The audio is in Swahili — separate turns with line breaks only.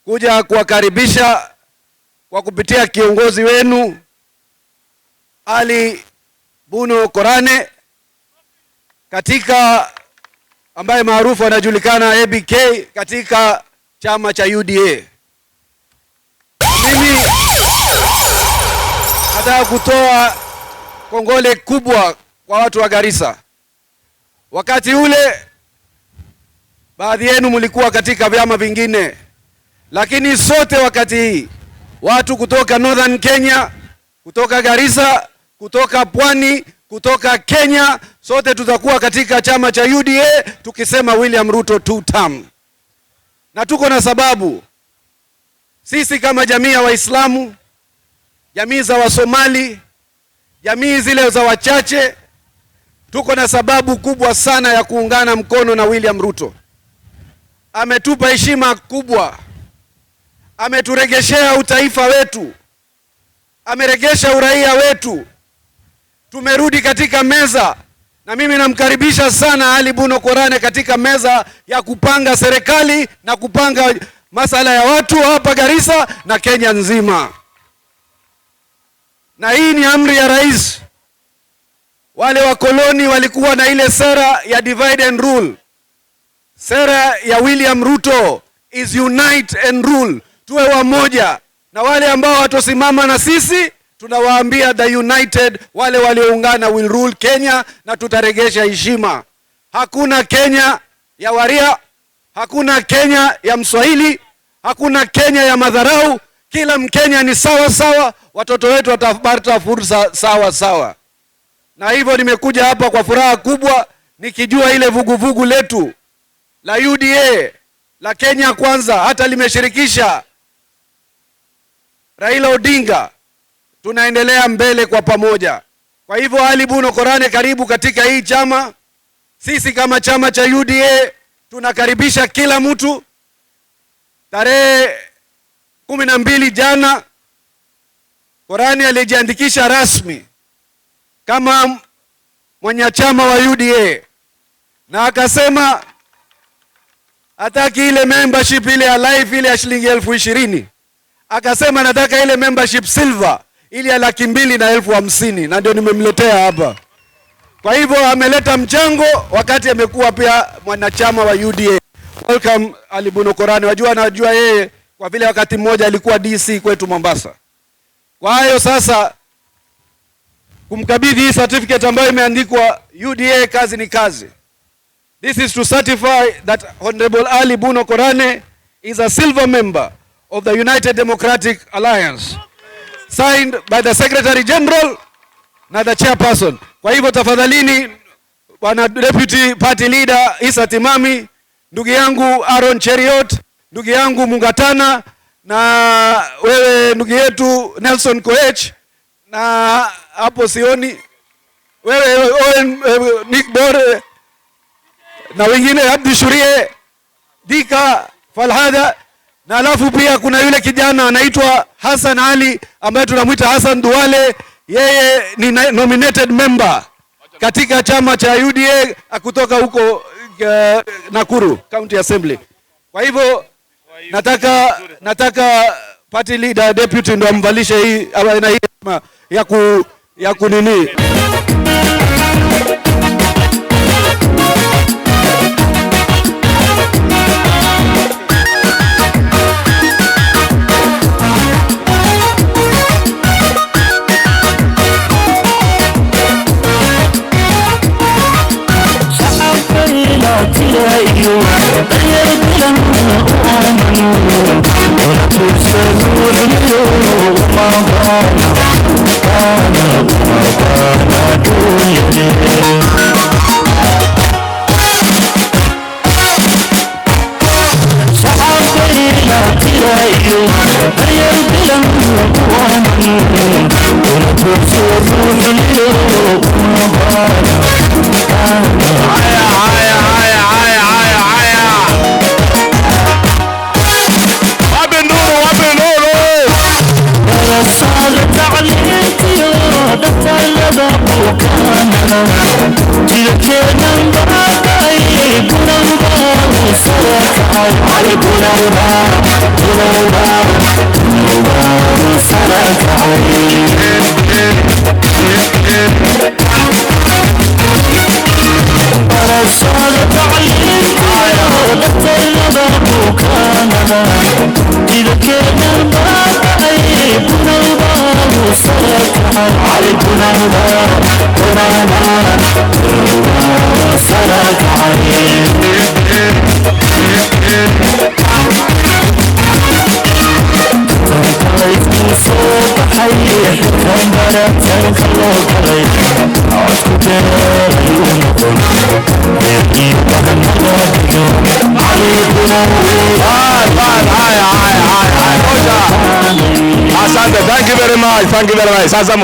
kuja kuwakaribisha kwa kupitia kiongozi wenu Ali Buno Korane katika ambaye maarufu anajulikana ABK katika chama cha UDA. Mimi nataka kutoa kongole kubwa kwa watu wa Garissa. Wakati ule baadhi yenu mlikuwa katika vyama vingine, lakini sote wakati hii watu kutoka Northern Kenya, kutoka Garissa, kutoka Pwani, kutoka Kenya, sote tutakuwa katika chama cha UDA tukisema William Ruto 2 term. Na tuko na sababu. Sisi kama jamii ya Waislamu, jamii za Wasomali, jamii zile za wachache, tuko na sababu kubwa sana ya kuungana mkono na William Ruto. Ametupa heshima kubwa. Ameturegeshea utaifa wetu. Ameregesha uraia wetu. Tumerudi katika meza, na mimi namkaribisha sana Ali Buno Korane katika meza ya kupanga serikali na kupanga masala ya watu hapa Garissa na Kenya nzima. Na hii ni amri ya rais. Wale wakoloni walikuwa na ile sera ya divide and rule. Sera ya William Ruto is unite and rule. Tuwe wamoja, na wale ambao watosimama na sisi tunawaambia the united, wale walioungana will rule Kenya, na tutaregesha heshima. Hakuna Kenya ya waria, hakuna Kenya ya Mswahili, hakuna Kenya ya madharau. Kila Mkenya ni sawa sawa, watoto wetu watapata fursa sawa sawa. Na hivyo nimekuja hapa kwa furaha kubwa nikijua ile vuguvugu letu la UDA la Kenya Kwanza hata limeshirikisha Raila Odinga. Tunaendelea mbele kwa pamoja. Kwa hivyo Ali Buno Korane, karibu katika hii chama. Sisi kama chama cha UDA tunakaribisha kila mtu. Tarehe 12 jana Korane alijiandikisha rasmi kama mwanachama wa UDA, na akasema hataki ile membership ile ya life ile ya shilingi 20,000. Akasema nataka ile membership silver ili ya 250,000, na ndio nimemletea hapa. Kwa hivyo ameleta mchango wakati amekuwa pia mwanachama wa UDA. Welcome Ali Buno Korane. Najua yeye kwa vile wakati mmoja alikuwa DC kwetu Mombasa. Kwa hiyo sasa kumkabidhi hii certificate ambayo imeandikwa UDA kazi ni kazi. This is to certify that Honorable Ali Buno Korane is a silver member of the United Democratic Alliance, signed by the Secretary General na the Chairperson. Kwa hivyo tafadhalini bwana Deputy Party Leader Issa Timami, ndugu yangu Aaron Cheriot, ndugu yangu Mungatana, na wewe ndugu yetu Nelson Koech, na hapo sioni wewe Owen, Nick Bore na wengine, Abdi Shurie, Dika Falhada, na alafu pia kuna yule kijana anaitwa Hassan Ali ambaye tunamuita Hassan Duale. Yeye ni nominated member katika chama cha UDA kutoka huko Nakuru County Assembly. Kwa hivyo nataka party leader deputy ndo amvalishe hii aina hii ya kunini.
Asante, thank you very much. Sasa